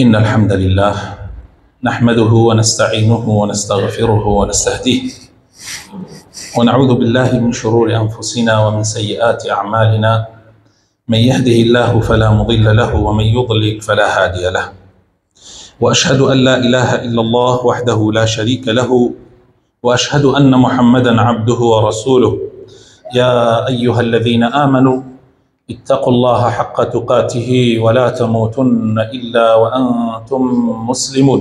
إن الحمد لله نحمده ونستعينه ونستغفره ونستهديه ونعوذ بالله من شرور أنفسنا ومن سيئات أعمالنا. من يهده الله فلا مضل له ومن يضلل فلا هادي له، وأشهد أن لا إله إلا الله وحده لا شريك له، وأشهد أن محمدا عبده ورسوله. يا أيها الذين آمنوا اتقوا الله حق تقاته ولا تموتن إلا وأنتم مسلمون.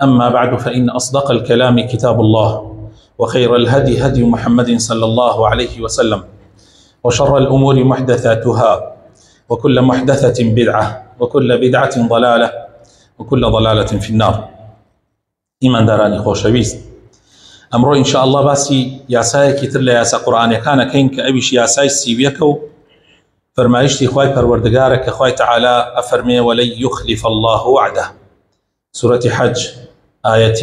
أما بعد، فإن أصدق الكلام كتاب الله، وخير الهدي هدي محمد صلى الله عليه وسلم، وشر الأمور محدثاتها، وكل محدثة بدعة، وكل بدعة ضلالة، وكل ضلالة في النار. إيمان داراني خوشويست، أمرو إن شاء الله باسي ياساي كتر لياسا قرآن كان كينك أبيش ياساي سيبيكو فرمايشتي خواي پروردگارك خواي تعالى أفرمي ولن يخلف الله وعده. سورة حج آية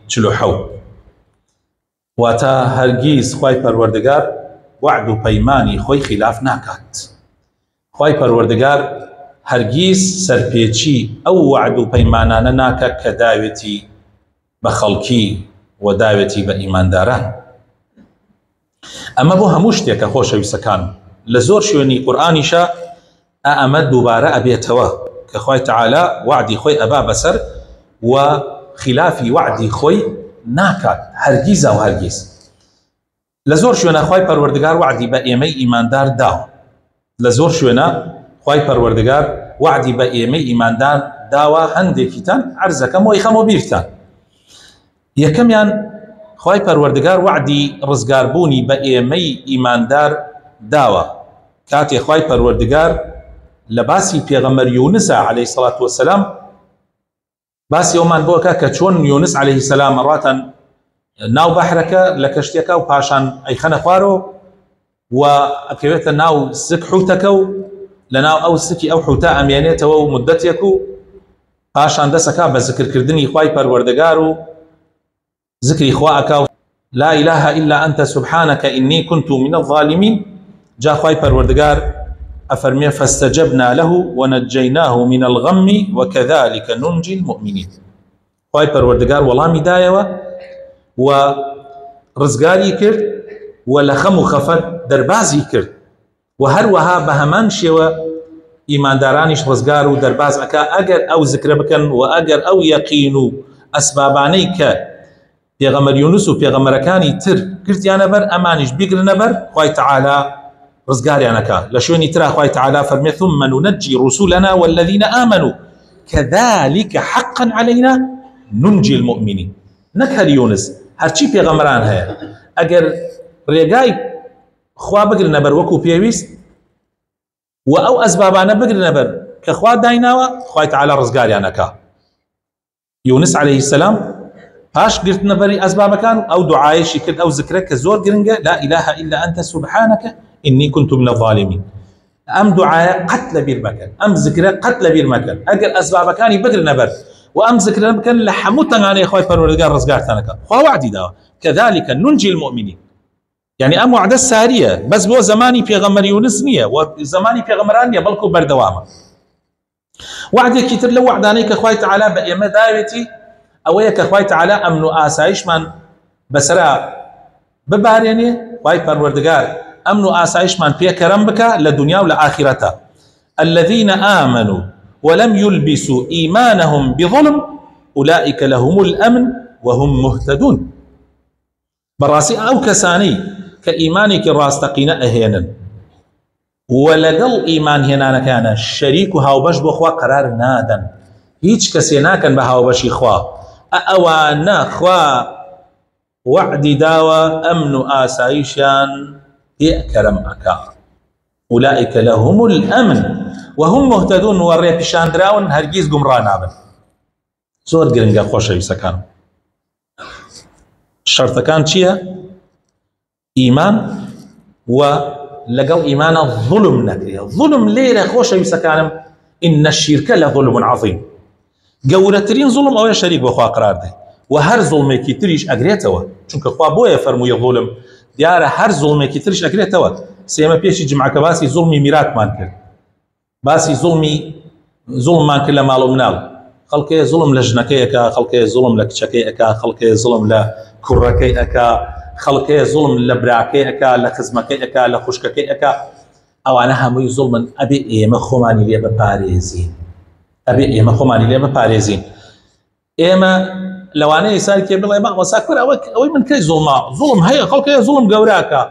47. واتا هرگيز خواي پروردگار وعد و پەیمانی خۆی خلاف ناکات. خی پەروەردگار هەرگیز سەرپێچی ئەو وعد و پەیمانانە ناکات کە داوێتی بە خەڵکی و داوێتی بە ئیمانداران. ئەمە بۆ هەموو شتێکە خۆشەویستەکان. لە زۆر شوێنی قورئانیشە ئەمە دووبارە ئەبێتەوە کە خی تەعالی وعدی خۆی ئەبا بەسەر و خلافی وعدی خۆی ناکات هەرگیز و هەرگیز. لە زۆر شوێنە خی پەروەردگار وعدی بە ئێمەی ئیماندار داوە. لە زۆر شوێنە خی پەروەردگار وعدی بە ئێمەی ئیماندار داوە. هەندێکیتان عەرزەکەم وەی خەمەوە بیرتان. یەکەمیان خی پەروەردگار وعدی ڕزگاربوونی بە ئێمەی ئیماندار داوە کاتێ خی پەروەردگار لە باسی پێغەمبەر یونسە عەلەیهی سەڵات وەسەلام باسی ئەومان بۆکە کە چۆن یونس عەلەیهی سەلام ڕاتەن ناو بەحرەکە لە کەشتێکە و پاشان ئەیخەنە خوارەوە و ئەکەوێتە ناو سک حوتەکە و لە ناو ئەو سکی ئەو حوتە ئەمێنێتەوە و مدەتێک و پاشان دەسەکە بە زکرکردنی خی پەروەردگار و ذکری خوا ئەکا لا إله إلا أنت سبحانك إني كنت من الظالمين. جا خی پەروەردگار ئەفەرمێ فاستجبنا له ونجيناه من الغم وكذلك ننجي المؤمنين. خی پەروەردگار وەڵامی دایەوە و ڕزگاری کرد و لە خەم و خەفەت دەربازی کرد و هەروەها بە هەمان شێوە ئیماندارانیش ڕزگار و دەرباز ئەکا ئەگەر ئەو زکرە بکەن و ئەگەر ئەو یەقین و ئەسبابانەی کە پێغەمبەر یونس و پێغەمبەرەکانی تر کردیانە بەر ئەمانیش بیگرنە بەر خی تەعالی ڕزگاریانەکە. لە شوێنی ترا خی تەعالی فەرمێ ثم ننجي رسولنا والذين آمنوا كذلك حقا علينا ننجي المؤمنين. نەک هەر یونس هەرچی پێغەمبەران هەیە ئەگەر ڕێگای خوا بگرنە بەر وەکو پێویست و ئەو ئەسبابانە بگرنە بەر کە خوا دایناوە خی تەعالی ڕزگاریانەکە. یونس عەلەیهی سەلام پاش گرتنە بەری ئەسبابەکان ئەو دوعایەشی کرد ئەو زکرە کە زۆر گرنگە لا إله إلا أنت سبحانك إني كنت من الظالمين. ئەم دوعایە قەت لەبیر مەکەن، ئەم زکرە قەت لەبیر مەکەن. ئەگەر ئەسبابەکانی بگرنە بەر و ئەم زکرە بکەن لە هەموو تەنگانەی خی پەروەردگار ڕزگارتانەکە. خوا وعدی داوە كذلك ننجي المؤمنين. يعني ئەم وعدە ساریە بەس بۆ زمانی پێغەمبەر یونس نییە و زمانی پێغەمبەران نییە بەڵکو بەردەوامە. وعدێکی تر لە وعدانەی کە خی تەعالی بە ئێمە داوێتی ئەوەیە کە خی تەعالی ئەمن و ئاسایشمان بەسەرا ببارێنێ. خی پەروەردگار ئەمن و ئاسایشمان پێکەرەم بکە لە دنیا و لە ئاخرەتە. الذين آمنوا ولم يلبسوا إيمانهم بظلم أولئك لهم الأمن وهم مهتدون. براسي أو كساني كإيمانك راستقين أهينا ولقل إيمان هنا كان شريك هاوبش بخوا قرار نادا هيج كسينا كان بهاوبشي خوا أوانا خوا وعد داوى أمن آسايشان يأكرم أكا أولئك لهم الأمن وهم مهتدون. ورێ پیشاندراون هەرگیز گومڕا نابن. زۆر گرنگە خۆشەویستەکان. شەرتەکان چییە؟ ئیمان و لەگەڵ ئیمانە ظلم نەکرێ. ظلم لێرە خۆشەویستەکانم إن الشرك لظلم عظيم. گەورەترین ظلم ئەوەیە شەریک بۆ خوا قرار دەی و هەر زوڵمێکی تریش ئەگرێتەوە، چونکە خوا بۆیە فەرموویە ظلم دیارە هەر زوڵمێکی تریش ئەگرێتەوە. سێمە پێشی جمعەکە باسی زوڵمی میراتمان کرد، باسی زوڵمان کرد لە ماڵ و مناڵ، خەڵکێ زوڵم لە ژنەکەی ئەکا، خەڵکێ زوڵم لە کچەکەی ئەکا، خەڵکێ زوڵم لە کوڕەکەی ئەکا، خەڵکێ زوڵم لە براکەی ئەکا، لە خزمەکەی ئەکا، لە خوشکەکەی ئەکا. ئەوانە هەمووی زوڵمن. ئەبێ ئێمە خۆمانی لێ بپارێزین، ئەبێ ئێمە خۆمانی لێ بپارێزین. ئێمە لەوانەیە ساکێ بڵێ مامۆستا کوڕ ئەوەی من کەی زوڵما، زوڵم هەیە، خەڵکێ زوڵم گەوراکە،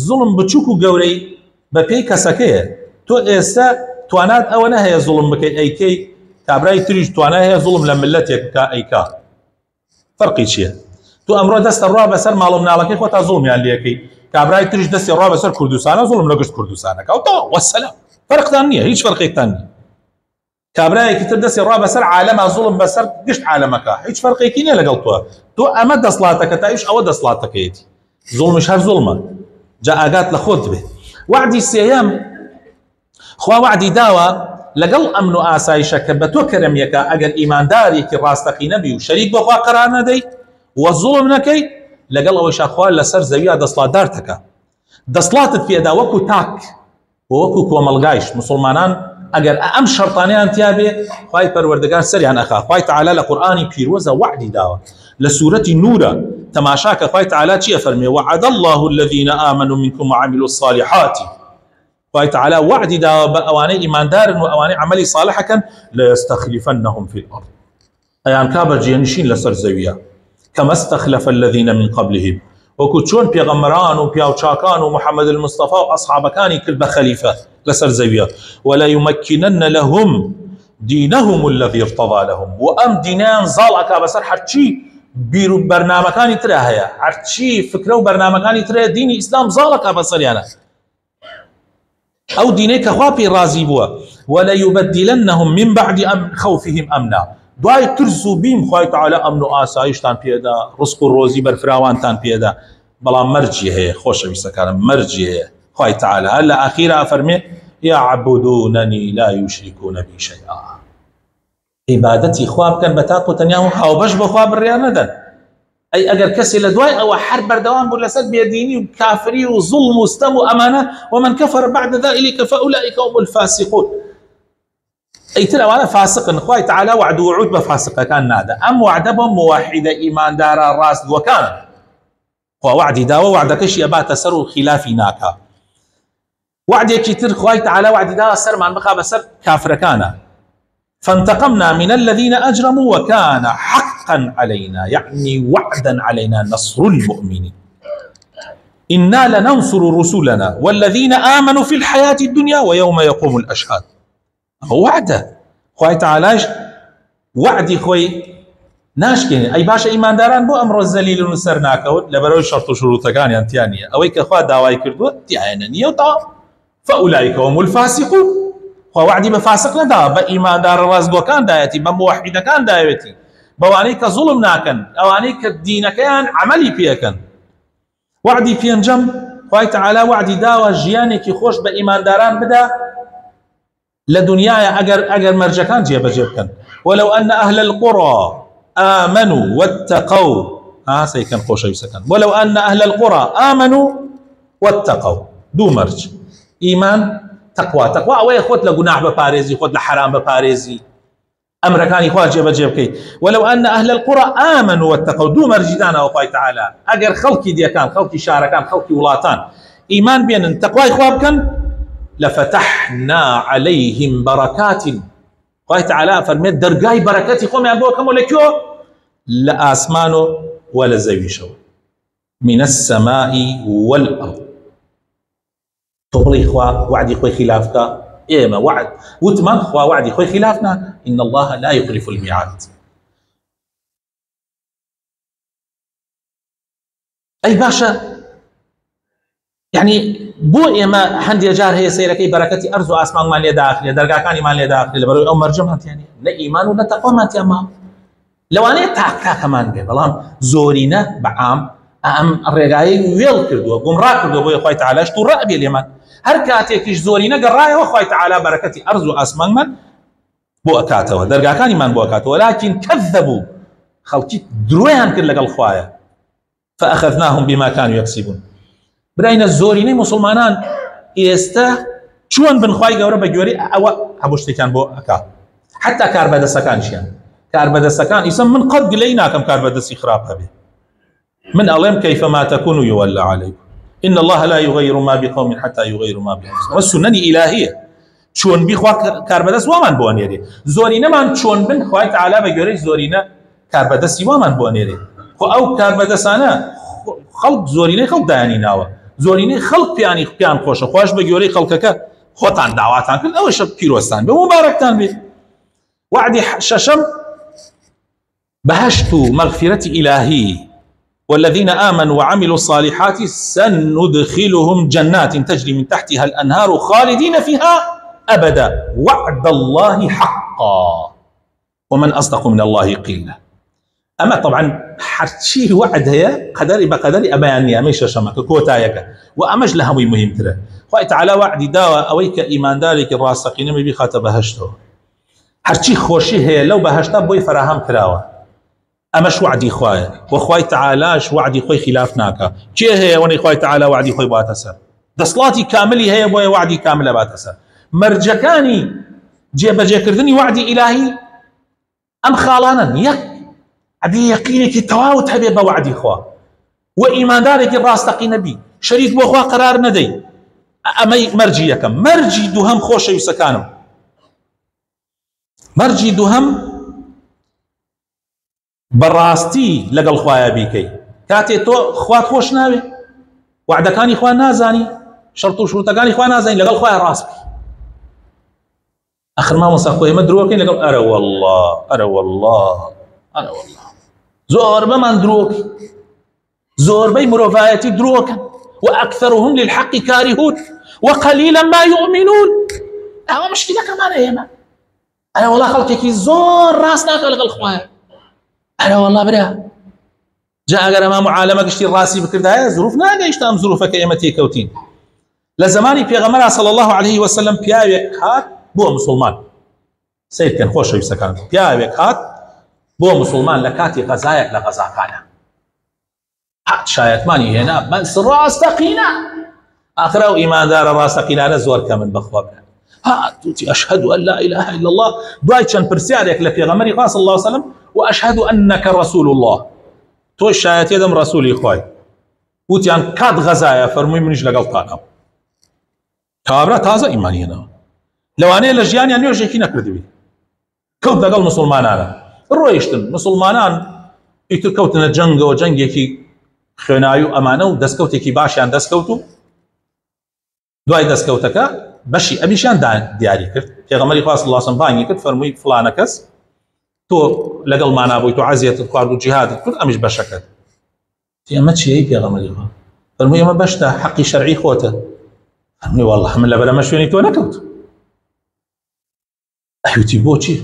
زوڵم بچووک و گەورەی بە پێی کەسەکەیە. تۆ ئێستا توانات ئەوە نەهەیە زوڵم بکەیت ئەیکەی، کابرای تریش توانای هەیە زوڵم لە ملەتێک بکە ئەیکا. فەرقی چییە؟ تۆ ئەمڕۆ دەستە ڕوا بەسەر ماڵ و مناڵەکەی خۆ تا زوڵمیان لێەکەی، کابرای تریش دەستی ڕوا بەسەر کوردستانە زوڵم لە گشت کوردستانەکە و تەواو وەسەلام. فەرقتان نییە، هیچ فەرقێکتان نییە. کابرایەکی تر دەستی ڕوا بەسەر عالەما زوڵم بەسەر گشت عالەمەکە، هیچ فەرقێکی نییە لەگەڵ تۆ. تۆ ئەمە دەسڵاتەکە تا ئیش ئەوە دەسڵاتەکەیەتی. زوڵمش هەر زوڵمە. جا ئاگات لە خۆت بێ. وعدی سێیەم، خوا وعدی داوە لەگەڵ ئەمن و ئاسایشە کە بە تۆ کەرەمیەکە ئەگەر ئیماندارێکی ڕاستەقی نەبی و شەریک بە خوا قەرار نەدەی وە زوڵم نەکەی، لەگەڵ ئەوەیشا خوا لەسەر زەویە دەسڵاتدارتەکە. دەسڵاتت پێدا وەکو تاک وەکو کۆمەڵگایش. مسلمانان ئەگەر ئەم شەرطانەیان تیا بێ، خوای پەروەردگار سەریان ئەخا. خوای تەعالی لە قورئانی پیرۆزە وعدی داوە لە سوورەتی نورە تەماشاکە. خوای تەعالی چیە فەرمێ؟ وعد الله الذين آمنوا منكم وعملوا الصالحات. خوای تەعالی وعدی داوە بە ئەوانەی ئیماندارن و ئەوانەی عملی صالحەکەن، ليستخلفنهم في الأرض، ئەیان کا بەرجێنشین لەسەر زەویە، كما استخلف الذين من قبلهم، وەکو چۆن پێغەمبەران و پیاوچاکان و محەممەد المستەفا و ئەصحابەکانی کرد بە خەلیفە لەسەر زەویە. ولا يمكنن لهم دينهم الذي ارتضى لهم، و ئەم دینیان زاڵ ئەکا بەسەر هەرچی بیر و بەرنامەکانی ترە هەیە، هەرچی فکرە و بەرنامەکانی ترە دینی ئیسلام زاڵ ئەکا بەسەریانە. ئەو دینەی کە خوا پێی ڕازی بووە. ولا يبدلنهم من بعد خوفهم أمنا، دوای ترس و بیم خوای تەعالی ئەمن و ئاسایشتان پێدا، ڕزق و ڕۆزی بەرفراوانتان پێدا. بەڵام مەرجی هەیە خۆشەویستەکانم، مەرجی هەیە. خوای تەعالی هەر لە ئاخیرا فەرمێ يعبدونني لا يشركون بي شيئا. عیبادەتی خوا بکەن بە تاق و تەنیا و هاوبەش بە خوا بڕیان نەدەن. ئەی ئەگەر کەسێ لە دوای ئەوە هەر بەردەوام بوو لەسەر بێدینی و کافری و زوڵم و ستەم و ئەمانە، ومن كفر بعد ذلك فأولئك هم الفاسقون. ئەیتر ئەوانە فاسقن. خوای تەعالی وعد و وعود بە فاسقەکان نادا. ئەم وعدە بۆ موحیدە ئیماندارە ڕاستگۆکانە. خوا وعدی داوە، وعدەکەشی ئەباتە سەر و خلافی ناکا. وعدێکی تر خوای تەعالی وعدی داوە سەرمان بخا بەسەر کافرەکانە. فانتقمنا من الذين أجرموا وكان حقا علينا، يعني وعدا علينا نصر المؤمنين. إنا لننصر رسلنا والذين آمنوا في الحياة الدنيا ويوم يقوم الأشهاد. وعده خوای تەعالیش وعدی خۆی ناشکێنێ. ئەی باشە ئیمانداران بۆ ئەمڕۆ زەلیل و سەر ناکەوت لەبەرەوەی شەرط و شروطەکانیان تیا نییە. ئەوەی کە خوا داوای کردووە تیایەنە نییە و تەواو. فأولئك هم الفاسقون. خوا وعدی بە فاسق نەداوە، بە ئیماندارە ڕاستگۆکان دایەتی، بە موحیدەکان داوێتی، بەوانەی کە زوڵم ناکەن، ئەوانەی کە دینەکەیان عملی پێکەن. وعدی پێنجەم خوای تەعالی وعدی داوە ژیانێکی خۆش بە ئیمانداران بدا لە دنیاە ئەگەر مەرجەکان جێبەجێ بکەن. ولو أن أهل القرى آمنوا واتقوا، سەیکەن خۆشەویستەکان، ولو أن أهل القرى آمنوا واتقوا. دوو مەرج، ئیمان تەقوا. تەقوا ئەوەیە خۆت لە گوناح بپارێزی، خۆت لە حرام بپارێزی، ئەمرەکانی خوا جێبەجێ بکەیت. ولو أن أهل القرى آمنوا واتقوا. دوو مەرجی داناوە خوای تەعالی. ئەگەر خەڵکی دیەکان، خەڵکی شارەکان، خەڵکی وڵاتان ئیمان بێنن، تەقوای خوا بکەن، لفتحنا عليهم بركات. خوای تەعالی فەرمێت دەرگای بەرەکەتی خۆمیان بۆ کەم و لەکوێ؟ لە ئاسمان و لە زەویشەوە. من السماء والأرض. تۆ بڵی خوا وعدی خۆی خلافکە، ئێمە وعد وتمان خوا وعدی خۆی خلاف ناکە. إن الله لا يخلف الميعاد. ئەی باشە يعني بۆ ئێمە هەندێک جار هەیە سەیرەکەی بەرەکەتی ئەرز و ئاسمانمان لێ داخلێ، دەرگاکانیمان لێ داخلێ، لەبەرەوەی ئەو مەرجەمانتیان نیە، نە ئیمان و نە تەقوامانتیان ماوە. لەوانەیە تاکاکەمان بێ، بەڵام زۆرینە بەعام ئەم ڕێگایی وێڵ کردووە، گومڕا کردووە، بۆیە خوای تەعالیش تووڕە ئەبێ لێمان. هەر کاتێکیش زۆرینە گەڕایەوە خوای تەعالی بەرەکەتی ئەرز و ئاسمانمان بۆ ئەکاتەوە، دەرگاکانیمان بۆ ئەکاتەوە. ولكن كذبوا، خەڵکی درۆیان کرد لەگەڵ خوایە. فأخذناهم بما كانوا يكسبون. براینە زۆرینەی مسلمانان ئێستا چۆن بنخوای گەورە بە گوێرەی ئەوە هەموو شتێکیان بۆ ئەکا، حتا کار بەدەستەکانیشیان كاربدسكان اسم من قد قلينا كم كاربدسي خرابها به من ألم كيفما تكونوا يولى عليكم إن الله لا يغير ما بقوم حتى يغيروا ما بأنفسهم والسنة إلهية شون بيخوا كاربدس ومان بوانيري زورينا من شون بن خوي تعالى بجوري زورينا كاربدس ومان بوانيري خو أو كاربدسانا خلق زورينا خلق داني ناوى زورينا خلق يعني بيان خوش خوش بجوري خلقك خوتان دعواتان كل أول شب كيروستان بمباركتان به وعدي ششم بهشت مغفرة إلهي والذين آمنوا وعملوا الصالحات سندخلهم جنات تجري من تحتها الأنهار خالدين فيها أبدا وعد الله حقا ومن أصدق من الله قيلا. أما طبعا حرشي وعد هي قدري بقدري أبياني أميش شمك كوتايك وأمج لها مهم ترى خوي تعالى وعدي داوى أويك إيمان ذلك الراسخين ما بيخاطب بهشته حرشي خوشي هي لو بهشته بوي فراهم كراوه أمش وعدي خوايا وخواي تعالاش وعدي خوي خلافناك كي هي وني خواي تعالى وعدي خوي باتسا دصلاتي كاملي هي بوي وعدي كامله باتسا مرجكاني جيب جيكردني وعدي إلهي أم خالانا يك عدي يقينك التواوت هبه بوعدي خوا وإيمان دارك الراس تقي نبي شريك بو خوا قرار ندي أمي مرجي يكم مرجي دوهم خوش يسكانم مرجي دوهم براستي لقل خوايا بيكي كاتي تو خوات خوش ناوي وعدكاني خوان نازاني شرطو شروطكاني خوان نازاني لقل خوايا راسبي اخر ما مساقوي مدروكين لقل ارى والله ارى والله ارى والله زور بمن دروكي زور بي مروفايتي دروكا واكثرهم للحق كارهون وقليلا ما يؤمنون هو مشكله كمان هيما انا والله خلقك زور راسنا لقل خوايا أنا والله برا جاء أجر ما معالمة قشتي راسي بكردها ظروف ناقة يشتام ظروفك أيمتي كوتين لزماني في غمرة صلى الله عليه وسلم بياويك هات بو مسلمان سيد كان خوش يسكن بياويك هات بو مسلمان لكاتي غزايك لغزا كان هات شايت ماني هنا بس راس تقينا آخره إيمان دار راس تقينا زور كمن بخوابنا هاتوتي أشهد أن لا إله إلا الله دوايتشان برسياريك لفي غمرة صلى الله عليه وسلم وأشهد أنك رسول الله تو الشايات يدم رسولي خوي وتيان كاد غزايا فرمي منيش لقلطاكم كابرا تازة إيمانينا لو أنا لجيان يعني يوجيكي نكردوي كوت دقل مسلمان أنا رويشتن مسلمانان يتر كوتنا جنگو جنگيكي خنايو أمانو دسكوتيكي باشيان دسكوتو دواي دسكوتكا بشي أبيشان دياري كرت في غمري خاص الله سبحانه كرت فرمي فلانكس تو لقل معنا بوي تو عزية القارد وجهاد كل أمش بشكت في أمد شيء في غمري خاص فرمي ما بشتا حقي شرعي خوته فرمي والله من لبلا مشوني تو نكوت أيوتي بوتشي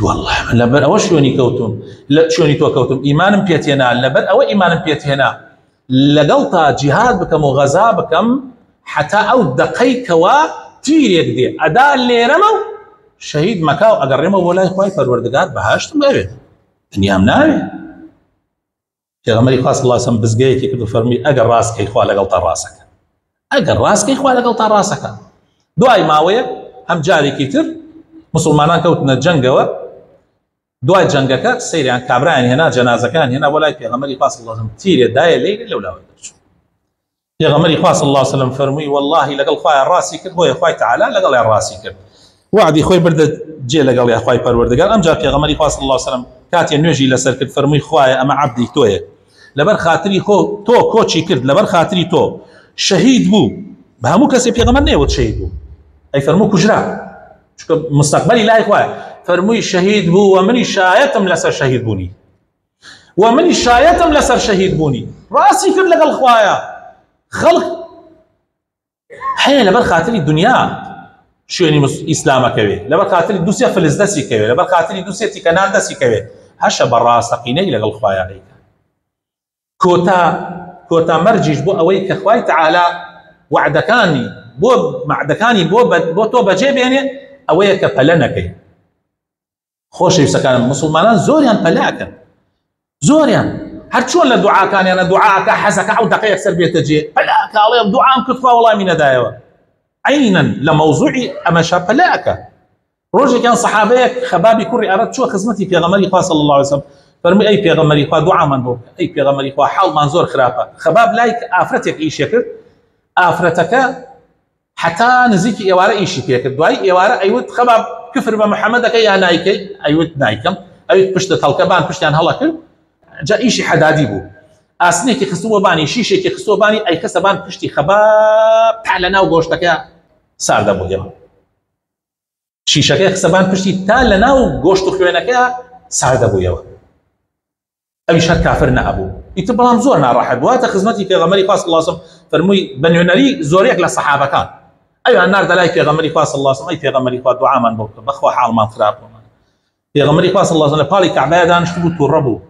والله من لبلا وشوني كوتم لا شوني تو كوتم إيمان بيتينا لبل أو إيمان بيتينا لقلتا جهاد بكم وغزا بكم حتى أو دقيق وتيريك دي أداء اللي رموا شهيد مكاو أقرمه ولا إخوائي فالوردقات بهاشتم بأبي دنيا مناوي يا غمري خاص الله سم بزقيك كدو فرمي أقر راسك إخوة لقلتا راسك أقر راسك إخوة لقلتا راسك دواي ماوية هم جاري كتير مسلمان كوتنا جنگوا دواي جنگك سيري عن كابران هنا جنازة كان هنا ولا يا غمري خاص الله سم تيري داية ليل لولا ودرشو يا غمري خاص الله سلم فرمي والله لقل خوايا راسي كد هو يا خواي تعالى لقل يا راسي كد وعدي خوي برد جي لقل يا خواي پروردگار ام جاء يا غمري خاص الله سلم كاتي نوجي لسر كد فرمي خوايا اما عبدي تويه لبر خاطري خو تو كوتشي كرد لبر خاطري تو شهيد بو بهمو كسي بيغمر نيوت شهيد بو اي فرمو كجرا مستقبلي لا اخويا فرمي شهيد بو ومن شايتم لسر شهيد بوني ومن شايتم لسر شهيد بوني راسي كرد لقل خوايا خلق حين لبر خاطري الدنيا شو يعني اسلامك كوي لبر خاطري دوسيا فلزدسي كوي لبر خاطري دوسيا تيكنان دسي كوي هشا براس قيني لقل خوايا عليك كوتا مرجيش بو اوي كخواي تعالى وعدكاني بو معدكاني بو تو بجيب يعني اوي كفلنك خوش يسكن مسلمان زوريان فلاكن زوريان هرشون لدعاء كان انا دعاءك حزك او دقيق سربيه تجي فلاك الله دعاء كفوا والله من دايوا عينا لموضوعي اما شاف فلاك روجي كان صحابيك خبابي كوري أردت شو خزمتي في غمري خوا صلى الله عليه وسلم فرمي أي في غمري خوا دعاء من بوك أي في غمري خوا حال منزور خرافة خباب لايك آفرتك إيش يكر آفرتك حتى نزيك إيوارا إيش فيك دواي إيوارا أيوت خباب كفر بمحمدك يا نايكي أيوت نايكم أيوت بشت تلقبان بشتان هلاك جا إيش حدادي بو أسنيك خسوا باني شيشك خسوا باني أي كسبان بشتي خباب تعلنا وجوشتك يا سارد أبو جمال شیشەکەی خسەبان پشتی تا لە ناو گۆشت و خوێنەکەیە سارد بوویەوە ئەویش هەر کافر نەبوو ئیتر بەڵام زۆر ناڕەحەت بوو هاتە خزمەتی پێغەمبەری خوا صلی الله علیه وسلم فەرمووی بە نوێنەری زۆرێک لە سەحابەکان ئەویان ناردە لای پێغەمبەری خوا صلی الله علیه وسلم ئەی پێغەمبەری خوا دوعامان بۆ بکە بەخوا حاڵمان خراپ بوومان پێغەمبەری خوا صلی الله علیه وسلم لە پاڵی کەعبەیە دانیشت بوو تووڕە بوو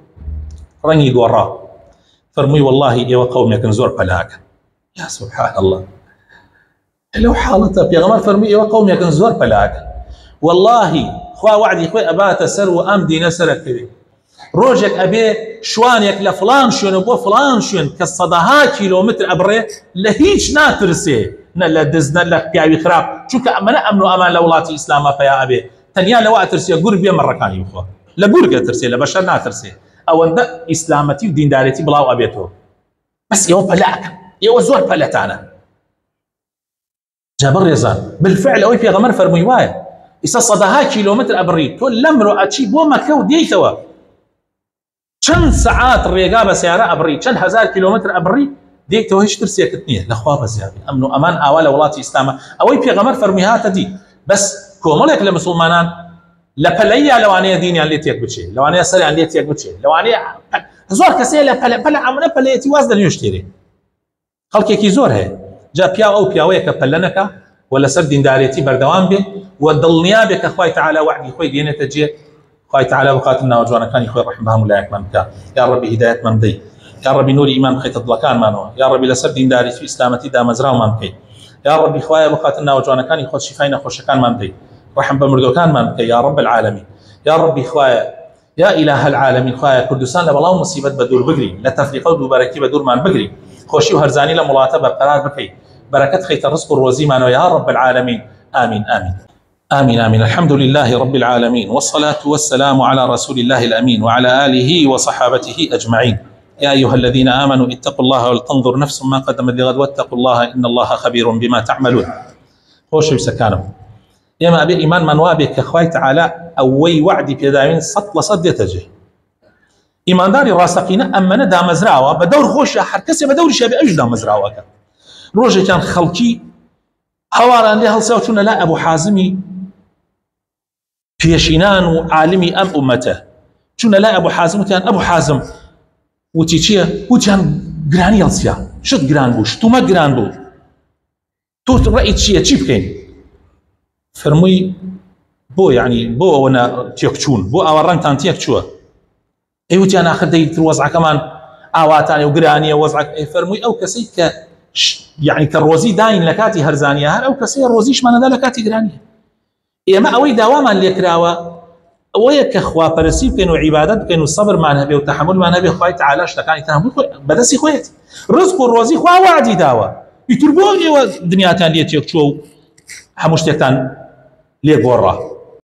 ڕەنگی گۆڕا فەرمووی والله ئێوە قەومێکن زۆر پەلاکن یا سبحان الله لەو حاڵەتە پێغەمبەر فەرمووی ئێوە قەومێکن زۆر پەلاکن والله خوا وعدي خوي أبات سر وأم دينا سرك روجك أبي شوانك لفلان شون بو فلان شون كالصداها كيلومتر أبري لهيج ناترسي نلا دزنا لك بيعوي خراب شو كأمنا أمنو أمان لولاتي إسلاما فيا أبي تنيا لو أترسي قرب يا مرة كان يخوا لا قرب أترسي لا بشر ناترسي أو أن إسلامتي ودين دارتي بلاو أبيته بس يو بلاك يو زور بلاتانا جابر يزان بالفعل أوي في غمر فرمي واي إذا صدها كيلومتر أبري تقول لمرو أتشي بوما كو ديتوا كم ساعات الرقابة سيارة أبري كم هزار كيلومتر أبري ديتوا هيش ترسي كتنية لخواب زيادة أمنو أمان أولا ولاتي إسلاما أوي في غمر فرميها تدي بس كومولك لمسلمانان لبليا لو أنا ديني اللي تيك بتشي لو أنا سري اللي تيك بتشي لو أنا زور كسي بلا عمنا بلا يتوازن يشتري خلك كي زور هي جا بيا أو بيا ويك بلنك ولا سر دين داريتي بردوام به ودلنيا بك اخوي تعالى وعدي اخوي دينا تجي اخوي تعالى وقاتلنا وجوانا كان اخوي رحمهم الله يكمن يا ربي هدايه من ضي يا ربي نور ايمان خيط الضلكان مانو يا ربي لسر دين داري في اسلامتي دا مزراو مانكي يا ربي اخويا وقاتلنا وجوانا كان اخوي شفاينا خوش كان مانكي رحم بمردو كان مانكي يا رب العالمين يا ربي اخويا يا اله العالمين اخويا كردستان لبلاو مصيبه بدور بقري لا تفريق وبركي بدور مان بقري خوشي وهرزاني لملاطبه قرار بكي بركه خيط الرزق والروزي مانو يا رب العالمين امين امين آمين آمين الحمد لله رب العالمين والصلاة والسلام على رسول الله الأمين وعلى آله وصحابته أجمعين يا أيها الذين آمنوا اتقوا الله ولتنظر نفس ما قدمت لغد واتقوا الله إن الله خبير بما تعملون خوش بسكانه يا أبي إيمان من وابك أخوي تعالى أوي وعدي في داعين صد لصد يتجه إيمان داري راسقين أما ندى مزراوة بدور خوش حركسي بدور شابي أجدى مزراوة روجي كان خلقي هواران لي هلساوتون لا أبو حازمي پێشینان و عالمی ئەم ئومەتە چونە لای ئەبوو حازم وتیان ئەبوو حازم وتی چییە؟ وتیان گرانی هەڵسیا شت گران بوو شتومە گران بوو تۆ ڕەئیت چییە چی بکەین؟ فەرمووی بۆ یعنی بۆ ئەوە تێکچوون بۆ ئاوا ڕەنگتان تێک چووە ئەی وتیان ئاخر دەیتر وەزعەکەمان ئاواتانێ و گرانیە وەزعەکە فەرمووی ئەو کەسەی کە یعنی کە ڕۆزی داین لە کاتی هەرزانیە هەر ئەو کەسەی ڕۆزیشمانەدا لە کاتی گرانیە ئێمە ئەوەی داوامان لێکراوە ئەوەیە کە خواپەرستی بکەین و عیبادەت بکەین و سەبرمان هەبێ و تەحملمان هەبێ خوای تەعالا شتەکانی تەحمل بەدەستی خۆیەتی ڕزق و ڕۆزی خوا وعدی داوە ئیتر بۆ ئێوە دنیاتان لێ تێک چووە و هەموو شتێکتان لێ گۆڕا